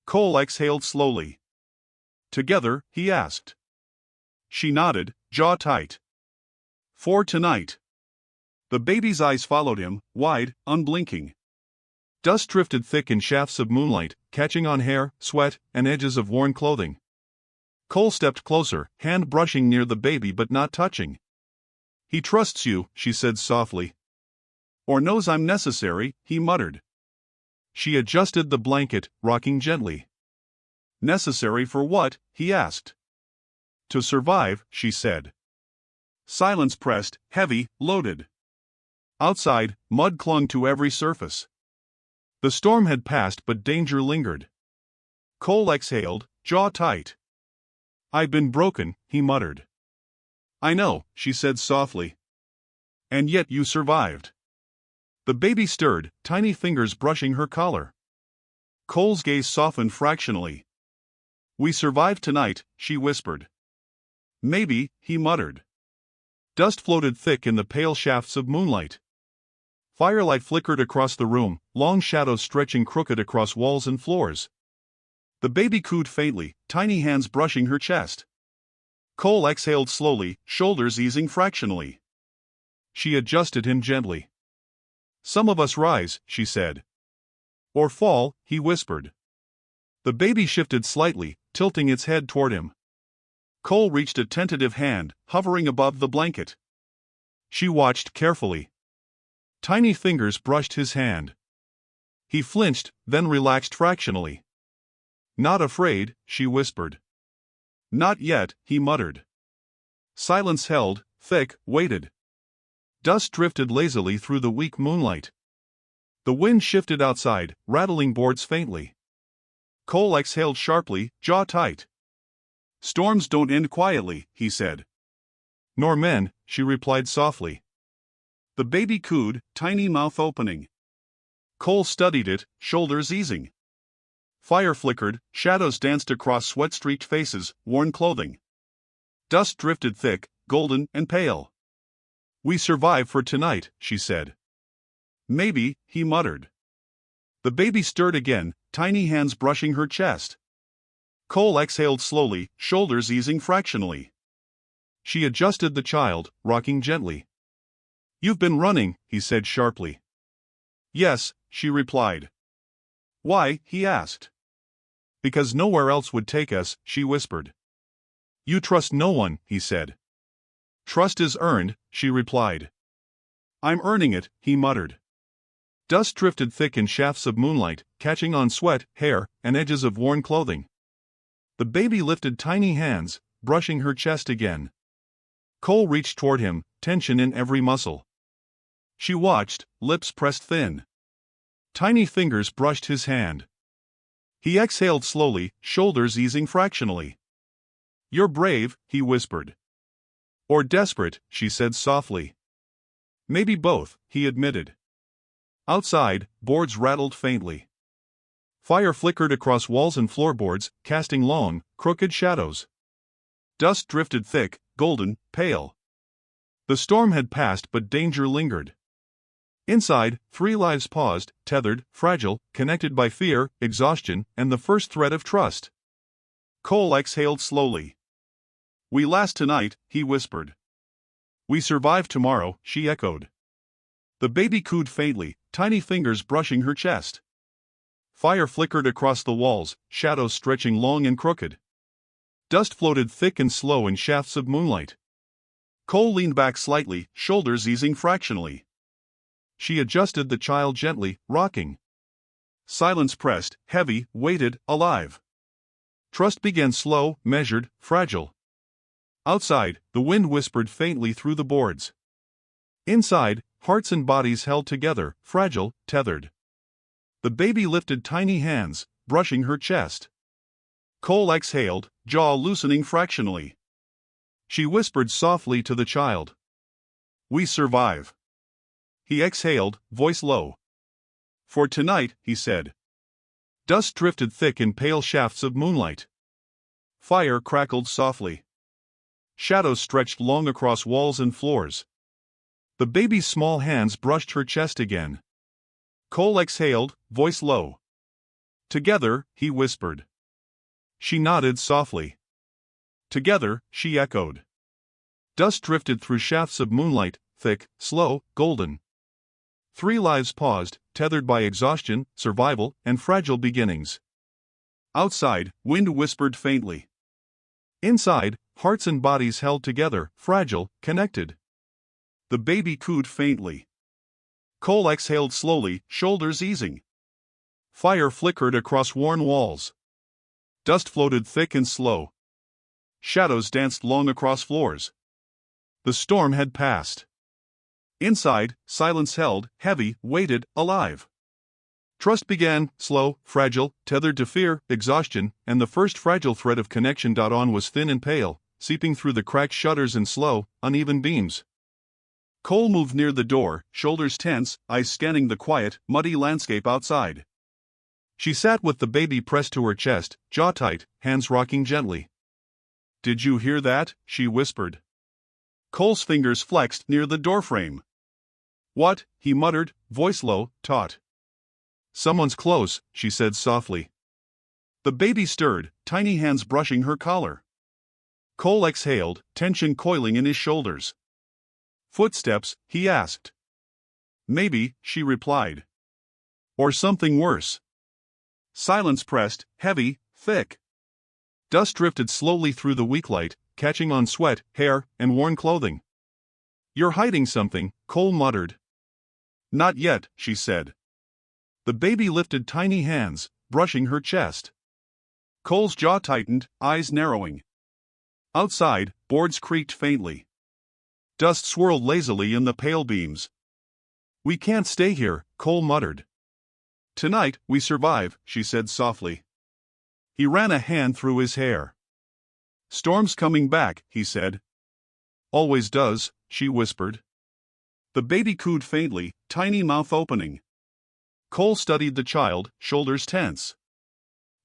Cole exhaled slowly. "Together?" he asked. She nodded, jaw tight. "For tonight." The baby's eyes followed him, wide, unblinking. Dust drifted thick in shafts of moonlight, catching on hair, sweat, and edges of worn clothing. Cole stepped closer, hand brushing near the baby but not touching. He trusts you, she said softly. Or knows I'm necessary, he muttered. She adjusted the blanket, rocking gently. Necessary for what? He asked. To survive, she said. Silence pressed, heavy, loaded. Outside, mud clung to every surface. The storm had passed, but danger lingered. Cole exhaled, jaw tight. I've been broken, he muttered. I know, she said softly. And yet you survived. The baby stirred, tiny fingers brushing her collar. Cole's gaze softened fractionally. We survived tonight, she whispered. Maybe, he muttered. Dust floated thick in the pale shafts of moonlight. Firelight flickered across the room, long shadows stretching crooked across walls and floors. The baby cooed faintly, tiny hands brushing her chest. Cole exhaled slowly, shoulders easing fractionally. She adjusted him gently. Some of us rise, she said. Or fall, he whispered. The baby shifted slightly, tilting its head toward him. Cole reached a tentative hand, hovering above the blanket. She watched carefully. Tiny fingers brushed his hand. He flinched, then relaxed fractionally. Not afraid, she whispered. Not yet, he muttered. Silence held, thick, waited. Dust drifted lazily through the weak moonlight. The wind shifted outside, rattling boards faintly. Cole exhaled sharply, jaw tight. Storms don't end quietly, he said. Nor men, she replied softly. The baby cooed, tiny mouth opening. Cole studied it, shoulders easing. Fire flickered, shadows danced across sweat-streaked faces, worn clothing. Dust drifted thick, golden and pale. We survive for tonight, she said. Maybe, he muttered. The baby stirred again, tiny hands brushing her chest. Cole exhaled slowly, shoulders easing fractionally. She adjusted the child, rocking gently. You've been running, he said sharply. Yes, she replied. Why, he asked. Because nowhere else would take us, she whispered. You trust no one, he said. Trust is earned, she replied. I'm earning it, he muttered. Dust drifted thick in shafts of moonlight, catching on sweat, hair, and edges of worn clothing. The baby lifted tiny hands, brushing her chest again. Cole reached toward him, tension in every muscle. She watched, lips pressed thin. Tiny fingers brushed his hand. He exhaled slowly, shoulders easing fractionally. You're brave, he whispered. Or desperate, she said softly. Maybe both, he admitted. Outside, boards rattled faintly. Fire flickered across walls and floorboards, casting long, crooked shadows. Dust drifted thick, golden, pale. The storm had passed, but danger lingered. Inside, 3 lives paused, tethered, fragile, connected by fear, exhaustion, and the first thread of trust. Cole exhaled slowly. We last tonight, he whispered. We survive tomorrow, she echoed. The baby cooed faintly, tiny fingers brushing her chest. Fire flickered across the walls, shadows stretching long and crooked. Dust floated thick and slow in shafts of moonlight. Cole leaned back slightly, shoulders easing fractionally. She adjusted the child gently, rocking. Silence pressed, heavy, weighted, alive. Trust began slow, measured, fragile. Outside, the wind whispered faintly through the boards. Inside, hearts and bodies held together, fragile, tethered. The baby lifted tiny hands, brushing her chest. Cole exhaled, jaw loosening fractionally. She whispered softly to the child. We survive. He exhaled, voice low. For tonight, he said. Dust drifted thick in pale shafts of moonlight. Fire crackled softly. Shadows stretched long across walls and floors. The baby's small hands brushed her chest again. Cole exhaled, voice low. Together, he whispered. She nodded softly. Together, she echoed. Dust drifted through shafts of moonlight, thick, slow, golden. 3 lives paused, tethered by exhaustion, survival, and fragile beginnings. Outside, wind whispered faintly. Inside, hearts and bodies held together, fragile, connected. The baby cooed faintly. Cole exhaled slowly, shoulders easing. Fire flickered across worn walls. Dust floated thick and slow. Shadows danced long across floors. The storm had passed. Inside, silence held, heavy, weighted, alive. Trust began, slow, fragile, tethered to fear, exhaustion, and the first fragile thread of connection. On was thin and pale, seeping through the cracked shutters in slow, uneven beams. Cole moved near the door, shoulders tense, eyes scanning the quiet, muddy landscape outside. She sat with the baby pressed to her chest, jaw tight, hands rocking gently. "Did you hear that?" she whispered. Cole's fingers flexed near the doorframe. "What?" he muttered, voice low, taut. "Someone's close," she said softly. The baby stirred, tiny hands brushing her collar. Cole exhaled, tension coiling in his shoulders. "Footsteps?" he asked. "Maybe," she replied. "Or something worse." Silence pressed, heavy, thick. Dust drifted slowly through the weak light, catching on sweat, hair, and worn clothing. "You're hiding something," Cole muttered. "Not yet," she said. The baby lifted tiny hands, brushing her chest. Cole's jaw tightened, eyes narrowing. Outside, boards creaked faintly. Dust swirled lazily in the pale beams. "We can't stay here," Cole muttered. "Tonight, we survive," she said softly. He ran a hand through his hair. "Storm's coming back," he said. "Always does," she whispered. The baby cooed faintly, tiny mouth opening. Cole studied the child, shoulders tense.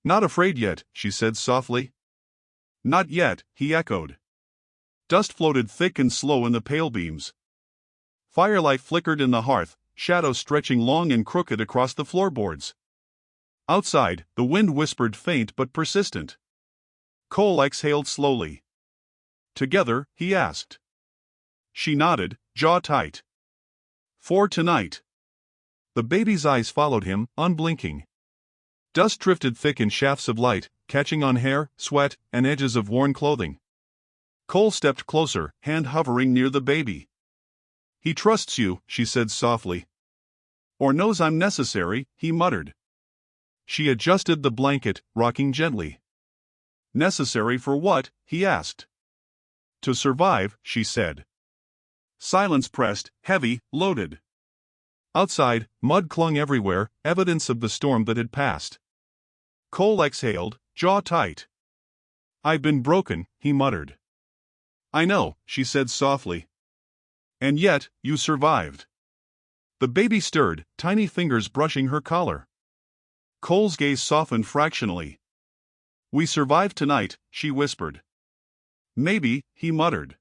"Not afraid yet," she said softly. "Not yet," he echoed. Dust floated thick and slow in the pale beams. Firelight flickered in the hearth, shadows stretching long and crooked across the floorboards. Outside, the wind whispered faint but persistent. Cole exhaled slowly. "Together?" he asked. She nodded, jaw tight. "For tonight." The baby's eyes followed him, unblinking. Dust drifted thick in shafts of light, catching on hair, sweat, and edges of worn clothing. Cole stepped closer, hand hovering near the baby. "He trusts you," she said softly. "Or knows I'm necessary," he muttered. She adjusted the blanket, rocking gently. "Necessary for what?" he asked. "To survive," she said. Silence pressed, heavy, loaded. Outside, mud clung everywhere, evidence of the storm that had passed. Cole exhaled, jaw tight. "I've been broken," he muttered. "I know," she said softly. "And yet, you survived." The baby stirred, tiny fingers brushing her collar. Cole's gaze softened fractionally. "We survived tonight," she whispered. "Maybe," he muttered.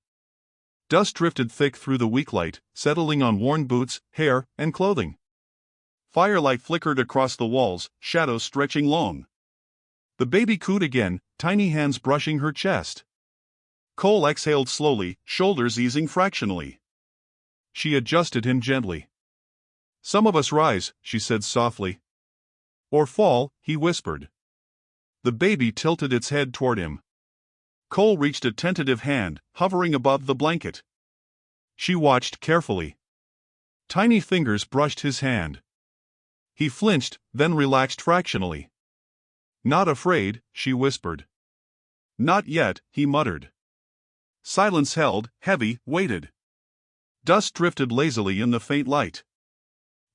Dust drifted thick through the weak light, settling on worn boots, hair, and clothing. Firelight flickered across the walls, shadows stretching long. The baby cooed again, tiny hands brushing her chest. Cole exhaled slowly, shoulders easing fractionally. She adjusted him gently. "Some of us rise," she said softly. "Or fall," he whispered. The baby tilted its head toward him. Cole reached a tentative hand, hovering above the blanket. She watched carefully. Tiny fingers brushed his hand. He flinched, then relaxed fractionally. "Not afraid," she whispered. "Not yet," he muttered. Silence held, heavy, weighted. Dust drifted lazily in the faint light.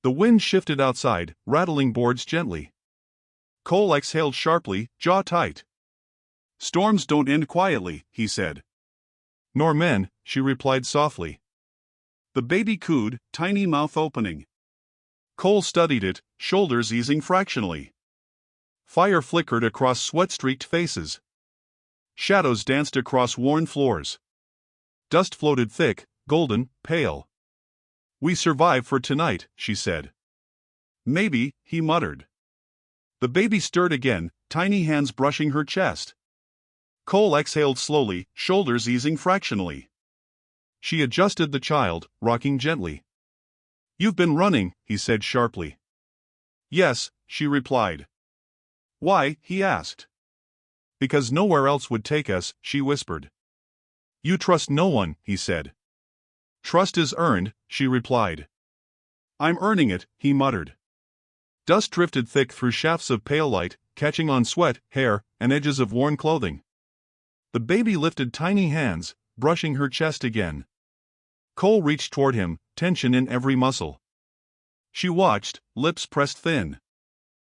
The wind shifted outside, rattling boards gently. Cole exhaled sharply, jaw tight. "Storms don't end quietly," he said. "Nor men," she replied softly. The baby cooed, tiny mouth opening. Cole studied it, shoulders easing fractionally. Fire flickered across sweat-streaked faces. Shadows danced across worn floors. Dust floated thick, golden, pale. "We survive for tonight," she said. "Maybe," he muttered. The baby stirred again, tiny hands brushing her chest. Cole exhaled slowly, shoulders easing fractionally. She adjusted the child, rocking gently. "You've been running," he said sharply. "Yes," she replied. "Why?" he asked. "Because nowhere else would take us," she whispered. "You trust no one," he said. Trust is earned, she replied. I'm earning it, he muttered. Dust drifted thick through shafts of pale light, catching on sweat, hair, and edges of worn clothing. The baby lifted tiny hands, brushing her chest again. Cole reached toward him, tension in every muscle. She watched, lips pressed thin.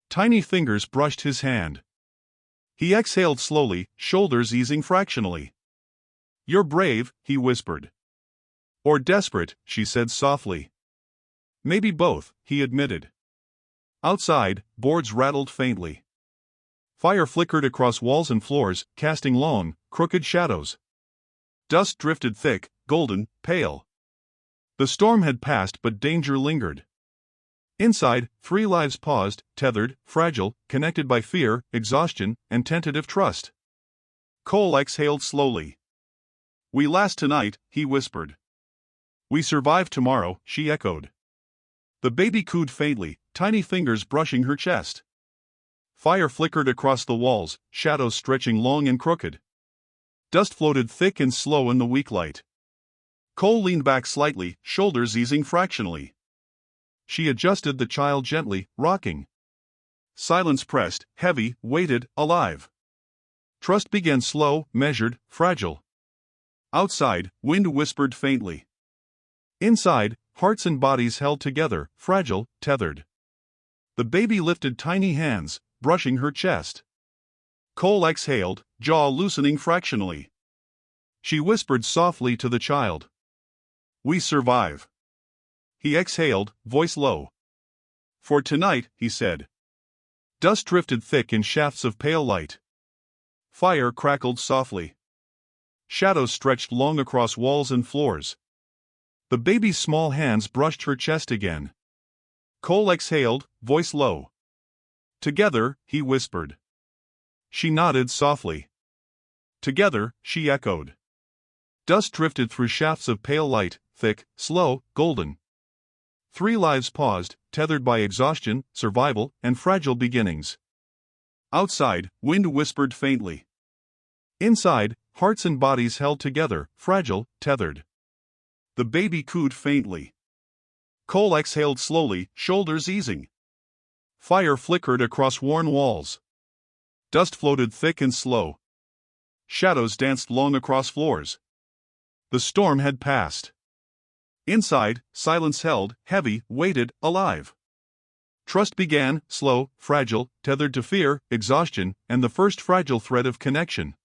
Tiny fingers brushed his hand. He exhaled slowly, shoulders easing fractionally. You're brave, he whispered. Or desperate, she said softly. Maybe both, he admitted. Outside, boards rattled faintly. Fire flickered across walls and floors, casting long, crooked shadows. Dust drifted thick, golden, pale. The storm had passed, but danger lingered. Inside, 3 lives paused, tethered, fragile, connected by fear, exhaustion, and tentative trust. Cole exhaled slowly. We last tonight, he whispered. We survive tomorrow, she echoed. The baby cooed faintly, tiny fingers brushing her chest. Fire flickered across the walls, shadows stretching long and crooked. Dust floated thick and slow in the weak light. Cole leaned back slightly, shoulders easing fractionally. She adjusted the child gently, rocking. Silence pressed, heavy, weighted, alive. Trust began slow, measured, fragile. Outside, wind whispered faintly. Inside, hearts and bodies held together, fragile, tethered. The baby lifted tiny hands, brushing her chest. Cole exhaled, jaw loosening fractionally. She whispered softly to the child. We survive. He exhaled, voice low. For tonight, he said. Dust drifted thick in shafts of pale light. Fire crackled softly. Shadows stretched long across walls and floors. The baby's small hands brushed her chest again. Cole exhaled, voice low. Together, he whispered. She nodded softly. Together, she echoed. Dust drifted through shafts of pale light, thick, slow, golden. 3 lives paused, tethered by exhaustion, survival, and fragile beginnings. Outside, wind whispered faintly. Inside, hearts and bodies held together, fragile, tethered. The baby cooed faintly. Cole exhaled slowly, shoulders easing. Fire flickered across worn walls. Dust floated thick and slow. Shadows danced long across floors. The storm had passed. Inside, silence held, heavy, weighted, alive. Trust began, slow, fragile, tethered to fear, exhaustion, and the first fragile thread of connection.